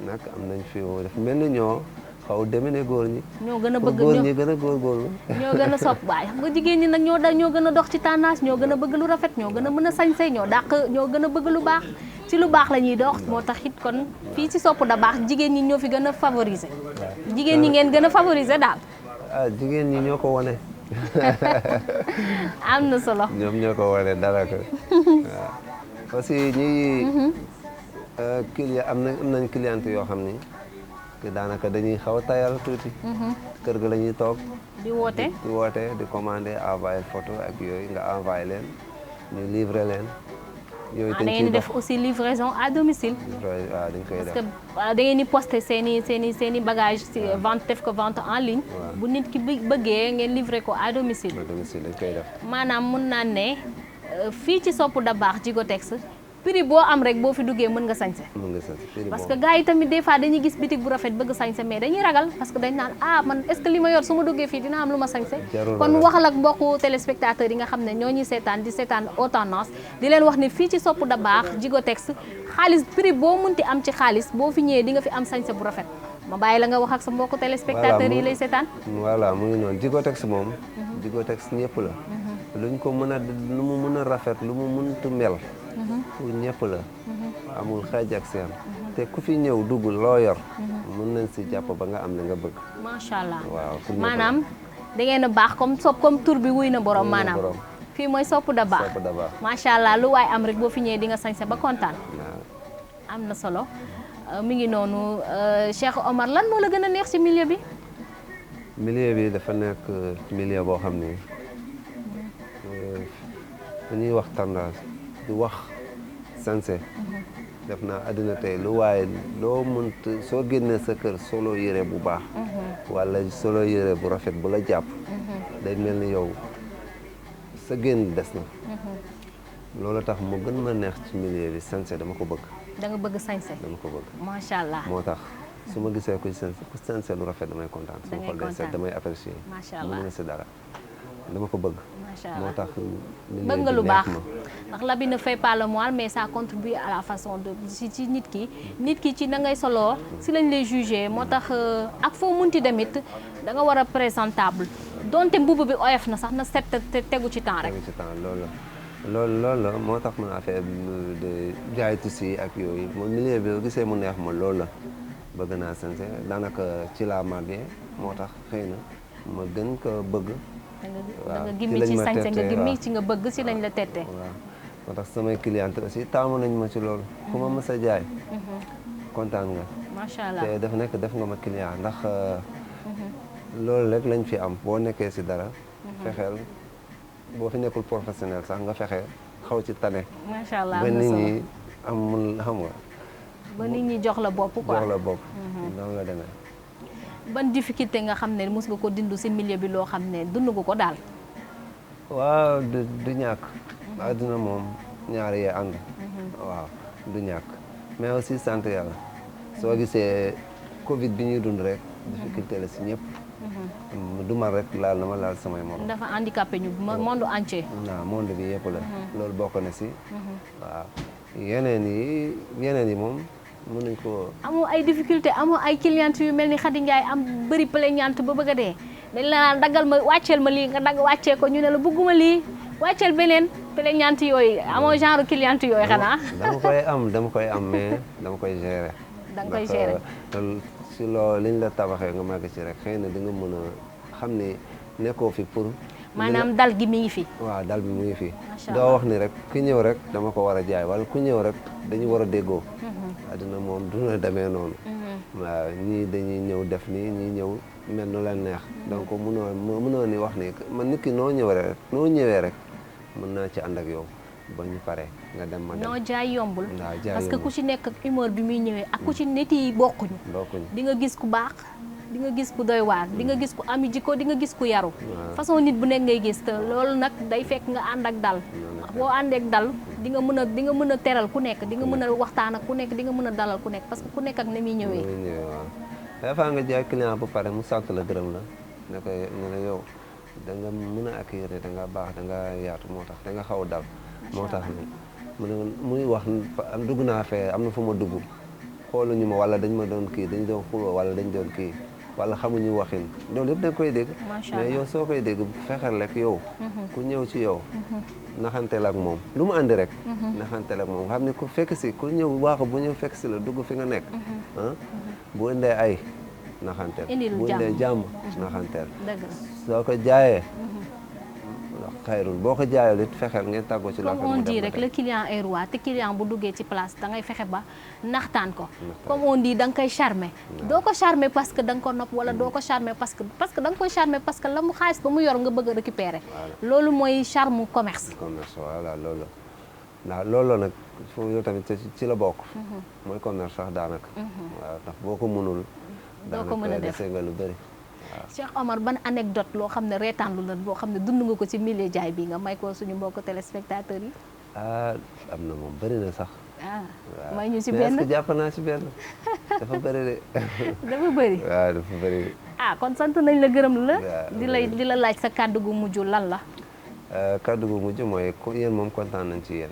nag am nañ fi dafa mel ni ñoo xaw deme ne góor ñi. ñoo gën a bëgg góor ñi gën a góorgóorlu. ñoo gën a sopp waay xam nga jigéen ñi nag ñoo gën a dox ci tendance ñoo gën a bëgg lu rafet ñoo gën a mën a sañse ñoo gën a bëgg lu baax ci lu baax la ñuy dox moo tax it kon fii ci Sopp Dabakh jigéen ñi ñoo fi gën a favoriser. jigéen ñi ngeen gën a favoriser daal. jigéen ñi ñoo ko wane. am na solo. ñoom ñoo ko wane dara ko waaw aussi ñi client am nañ cliente yoo xam ni daanaka dañuy xaw a tayal tuuti. kër ga la ñuy toog. di woote di commandé envoyé photo ak yooyu nga envoyé leen ñu livré leen. yooyu da ngeen di def aussi livraison à domicile. waaw dañ koy def parce que da ngeen di posté seen i bagage ci vente def ko vente en ligne. bu nit ki bëggee ngeen livré ko à domicile. à domicile dañ koy def. maanaam mun naa ne fii ci Sopp Dabakh Djigo Texte prix boo am rek boo fi duggee mën nga sañse. parce que gars yi tamit des fois dañuy gis bitik bu rafet bëgg sañse mais dañuy ragal parce que dañ naan man est-ce que li ma yor su ma duggee fii dina am lu ma sañse. kon waxal ak mbokku téléspectateurs yi nga xam ne ñoo ñuy seetaan di seetaan Haute Tendance di leen wax ne fii ci Sopp Dabakh Djigo Texte xaalis prix boo munti am ci xaalis boo fi ñëwee di nga fi am sañse bu rafet ma bàyyi la nga wax ak sa mbokku téléspectateurs yi lay seetaan. voilà mu ngi noonu Djigo Texte moom. Djigo Texte ñëpp la. luñ ko mën a lu mu mën a rafet lu mu mëntu mel pour ñëpp la amul xaaj ak seen te ku fi ñëw dugg loo yor mën nañ si jàpp ba nga am li nga bëgg macha allah waaw maanaam da ngeen a baax comme tur bi wuy na borom maanaam fii mooy Sopp da baax macha allah lu waay am rek boo fi ñëwee di nga sañse ba kontaan am na solo mi ngi noonu Cheikh Omar lan moo la gën a neex ci milieu bi dafa nekk milieu boo xam ne dañuy wax tendance di wax sañse def naa àddina tey lu waaye loo mënt soo génnee sa kër solo yére bu baax wala solo yére bu rafet bu la jàpp day mel ni yow sa génn des na loolu tax mu gën ma neex ci milieu bi sañse dama ko bëgg da nga bëgg sañse dama ko bëgg macha allah moo tax su ma gisee ku sañse lu rafet damay kontaan su ma xool day seet damay apprécier macha allah mën na si dara dama ko bëgg moo tax bëgg nga lu baax ndax l'habit ne fait pas le moine mais ça contribue à la façon de ci nit ki ci na ngay soloo si lañ lay jugé moo tax ak foo munti demit da nga war a présentable donte mbubb bi oyof na sax na set te tegu ci temps rek loolu la moo tax man affaire de jaay tissu ak yooyu milieu bi gisee mu neex ma loolu la bëgg naa sañse daanaka ci laa màggee moo tax xëy na ma gën ko bëgg da nga gimmi ci sañse nga gimmi ci nga bëgg si lañ la tette waaw moo tax samay cliente aussi taamu nañ ma ci loolu ku ma mës a jaay kontaan nga macha allah te def nga ma client ndax loolu rek lañ fi am boo nekkee si dara fexeel boo fi nekkul professionnel sax nga fexe xaw ci tane macha allah ba nit ñi amul xam nga ba nit ñi jox la bopp quoi jox la bopp noonu la demee ban difficulté nga xam ne mos nga ko dindu si milieu bi loo xam ne dund nga ko daal waaw du ñàkk àdduna moom ñaari yee ànd waaw du ñàkk mais aussi sant yàlla soo gisee Covid bi ñuy dund rek difficulté la si ñëpp du man rek laal na ma laal samay morom dafa handicapé ñu monde entier waaw monde bi yëpp la loolu bokk na si waaw yeneen yi moom mën nañ ko amoo ay difficulté amoo ay cliente yu mel ni Khady Ndiaye am bëri plaignante ba bëgg a dee dañ la naan daggal ma wàcceel ma lii nga dagg wàccee ko ñu ne la bëgguma lii wàcceel beneen plaignante yooyu amoo genre cliente yooyu xanaa dama koy am mais dama koy gérer da nga koy gérer si loolu liñ la tabaxee nga màgg ci rek xëy na di nga mën a xam ne nekkoo fi pour maanaam dal gi mi ngi fi waaw dal bi mu ngi fi doo wax ni rek ku ñëw rek dama ko war a jaay wala ku ñëw rek dañu war a déggoo àddina moom du na demee noonu waaw ñii dañuy ñëw def nii ñii ñëw mel nu leen neex donc mënoo ni wax ni man nit ki noo ñëwee rek mën naa ci ànd ak yow ba ñu pare nga dem ma dem noo jaay yombul parce que ku ci nekk ak humeur bi muy ñëwee ak ku ci nit yi bokkuñu di nga gis ku baax di nga gis ku doy waar di nga gis ku ami jikko di nga gis ku yaru façon nit bu nekk ngay gis te loolu nag day fekk nga ànd ak dal boo àndeek dal di nga mën a teral ku nekk di nga mën a waxtaan ak ku nekk di nga mën a dalal ku nekk parce que ku nekk ak ni muy ñëwee waaw des fois nga jaay client bu pare mu sant la gërëm la ne la yow da nga mën a accueillir da nga baax da nga yaatu moo tax da nga xaw a dal moo tax muy wax dugg naa fee am na fu ma dugg xooluñu ma wala dañ ma doon kii dañ doon xuloo wala dañ doon kii wala xamuñu waxin loolu yëpp da nga koy dégg mais yow soo koy dégg fexeel rek yow ku ñëw ci yow naxanteel ak moom lu mu àndi rek naxanteel ak moom xam ne ku fekk si ku ñëw waaxu bu ñëw fekk si la dugg fi nga nekk bu indee ay naxanteel bu indee jàmm naxanteel soo ko jaayee xayrul boo ko jaayul it fexeel ngeen tàggoo ci comme on dit rek le client est roi te client bu duggee ci place da ngay fexe ba naxtaan ko comme on dit da nga koy charmer doo ko charmer parce que da nga ko nopp wala doo ko charmer parce que da nga koy charmer parce que la mu xaalis ba mu yor nga bëgg a récupérer loolu mooy charme commerce voilà loolu ndax loolu nag foofu yow tamit ci la bokk mooy commerce sax daanaka waaw ndax boo ko mënul doo ko mën a def nga lu bëri Cheikh Omar ban anecdote loo xam ne reetaan lu la boo xam ne dund nga ko ci milieu jaay bi nga may ko suñu mbokk téléspectateurs yi am na moom bëri na sax may ñu ci benn mais est-ce que jàpp naa ci benn dafa bëri de dafa bëri waaw dafa bëri kon sant nañ la gërëm la di la laaj sa kàddu gu mujj lan la kàddu gu mujj mooy yéen moom kontaan nañ ci yéen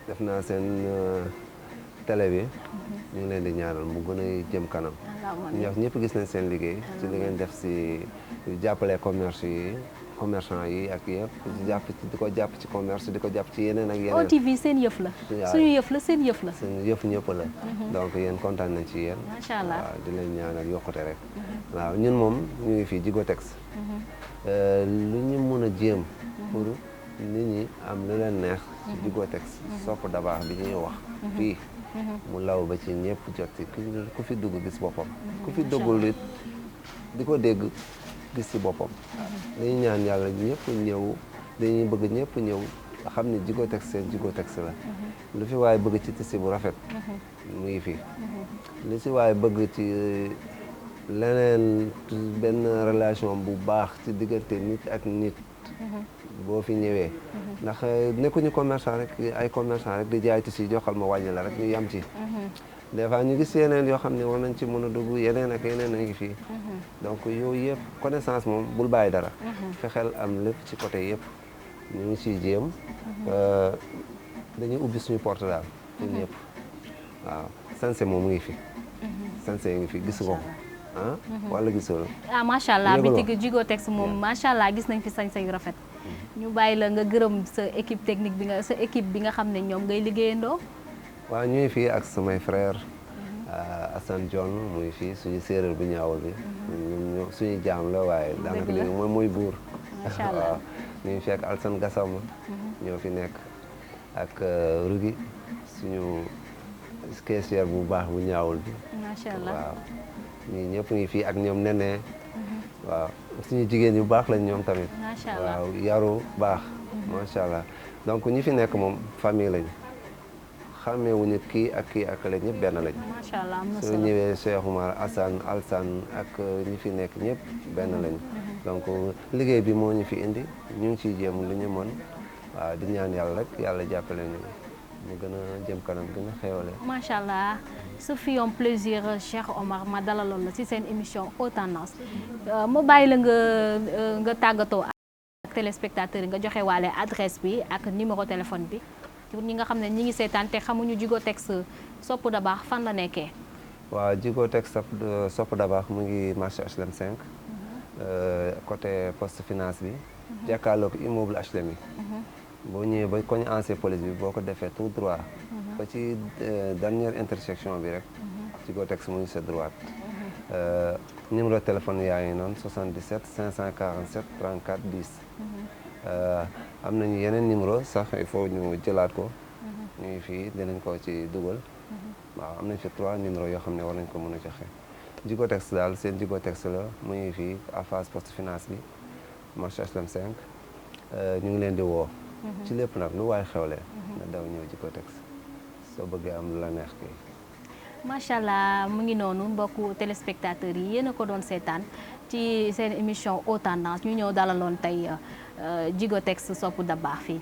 def naa seen télé bi ñu ngi leen di ñaanal mu gën a jëm kanam ñëpp gis nañ seen liggéey ci li ngeen def si jàppale commerce yi commerçant yi ak yëpp di ko jàpp ci commerce di ko jàpp ci yeneen ak yeneen. OTV seen yëf la. suñu yëf la seen yëf la. seen yëf ñëpp la. donc yéen kontaan nañ ci yéen. macha allah waaw di leen ñaanal yokkute rek. waaw ñun moom ñu ngi fii Jigotex. lu ñu mun a jéem. pour nit ñi am lu leen neex. ci Jigotex sopp dabaax bi ñuy wax. fii mu law ba ci ñëpp jot ci ku fi dugg gis boppam. ku fi duggul it di ko dégg gis ci boppam. dañuy ñaan yàlla ñëpp ñëw dañuy bëgg ñëpp ñëw xam ne Jigotex seen Jigotex la. lu fi waaye bëgg ci tissu bu rafet. mu ngi fi. lu si waaye bëgg ci leneen benn relation bu baax ci diggante nit ak nit. boo fi ñëwee. ndax nekkuñu commerçant rek ay commerçant rek di jaay tissu joxal ma wàññi la rek ñu yam ci. des fois ñu gis yeneen yoo xam ne war nañ ci mën a dugg yeneen ak yeneen a ngi fii. donc yooyu yëpp connaissance moom bul bàyyi dara. fexeel am lépp ci côté yëpp ñu ngi ciy jéem. dañuy ubbi suñu porte daal. pour ñëpp waaw sanse moom mu ngi fi. sanse ngi fi gis nga ko ah. wala gisoo ah macha allah bitig Jigotex moom macha allah gis nañ fi sañse yu rafet. ñu bàyyi la nga gërëm sa équipe technique bi sa équipe bi nga xam ne ñoom ngay liggéeyandoo. waaw ñu ngi fii ak samay frère Assane John muy fii suñu séeréer bu ñaawul bi. ñun suñu jaam la waaye. daanaka léegi moom mooy buur. macha allah waaw ñu ngi fi ak Alsane Gassama. ñoo fi nekk ak Rugi suñu caissière bu baax bu ñaawul bi. macha allah waaw ñii ñëpp ngi fii ak ñoom nene. waaw suñu jigéen yu baax lañ ñoom tamit. macha allah waaw yaru baax. macha allah donc ñi fi nekk moom famille lañ. xàmmeewuñu kii ak la ñëpp benn lañ. macha allah am na solo soo ñëwee Cheikh Oumar Assane Alsane ak ñi fi nekk ñëpp benn lañ. donc liggéey bi moo ñu fi indi ñu ngi ciy jéem lu ñu mën waaw di ñaan yàlla rek yàlla jàppale ñu mu gën a jëm kanam gën a xéwale. macha allah ce fut un plaisir Cheikh Omar ma dalaloon la ci seen émission Haute Tendance ma bàyyi la nga tàggatoo ak téléspectateurs yi nga joxe waale adresse bi ak numéro téléphone bi. pour ñi nga xam ne ñi ngi seetaan te xamuñu Jigotex sopp dabaax fan la nekkee. waaw Jigotex sopp dabaax mu ngi marché HLM 5. côté poste finance bi. jàkkaarloo ko immeuble HLM yi. boo ñëwee ba koñ ancien police bi boo ko defee tout droit. ba ci dernière intersection bi rek. Jigotex mu ngi sa droite. numéro téléphone yaa ngi noonu 77 547 34 10. am nañu yeneen numéro sax il faut ñu jëlaat ko. ñu ngi fii dinañ ko ci dugal. waaw am nañ fi 3 numéros yoo xam ne war nañ ko mën a joxe. Jigotex daal seen Jigotex la mu ngi fii à face poste finance bi marché HLM 5 ñu ngi leen di woo. ci lépp nag lu waay xewle. nga daw ñëw Jigotex soo bëggee am lu la neex kii. macha allah mu ngi noonu mbokku téléspectateurs yi yéen a ko doon seetaan ci seen émission Haute Tendance ñu ñëw dalaloon tey Jigotex sopp dabaax fii.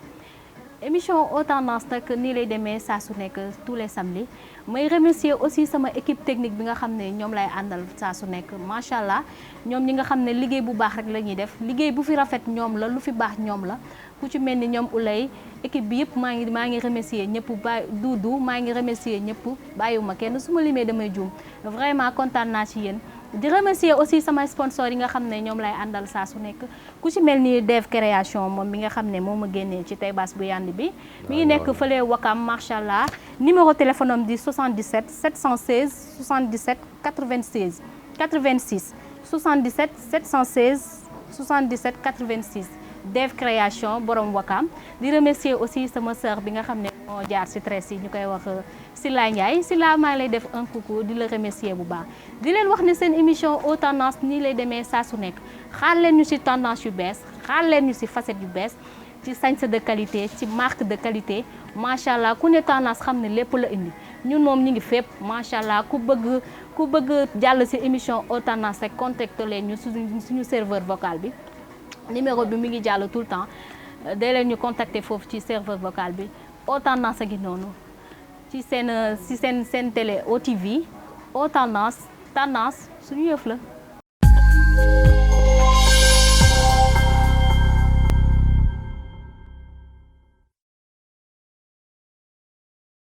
émission Haute Tendance nag nii lay demee saa su nekk tous les samedis may remercier aussi sama équipe technique bi nga xam ne ñoom lay àndal saa su nekk macha allah ñoom ñi nga xam ne liggéey bu baax rek la ñuy def liggéey bu fi rafet ñoom la lu fi baax ñoom la ku ci mel ni ñoom ulay équipe bi yëpp maa ngi remercier ñëpp Doudou maa ngi remercier ñëpp bàyyiwuma kenn su ma limee damay juum vraiment kontaan naa ci yéen. di remercier aussi sama sponsor yi nga xam ne ñoom lay àndal saa su nekk ku ci mel ni Dev Création moom mi nga xam ne moo ma génnee ci tey baas bu yànd bi mi ngi nekk fële Wakam macha allah numéro téléphone am di 77 716 77 96 86 77 716 77 86 Dev Création borom Wakam di remercier aussi sama sœur bi nga xam ne moo jaar ci Tress yi ñu koy wax Silla Ndiaye Silla maa ngi lay def un coucou di la remercier bu baax di leen wax ne seen émission Haute Tendance nii lay demee saa su nekk xaar leen ñu ci tendance yu bees xaar leen ñu ci facette yu bees ci sañse de qualité ci marque de qualité macha allah ku ne tendance xam ne lépp la indi ñun moom ñu ngi fépp macha allah ku bëgg jàll ci émission Haute Tendance rek contacté leen ñu suñu serveur vocal bi numéro bi mi ngi jàll tout le temps day leen ñu contacter foofu ci serveur vocal bi Haute Tendance a ngi noonu ci seen télé OTV Haute Tendance suñu yëf la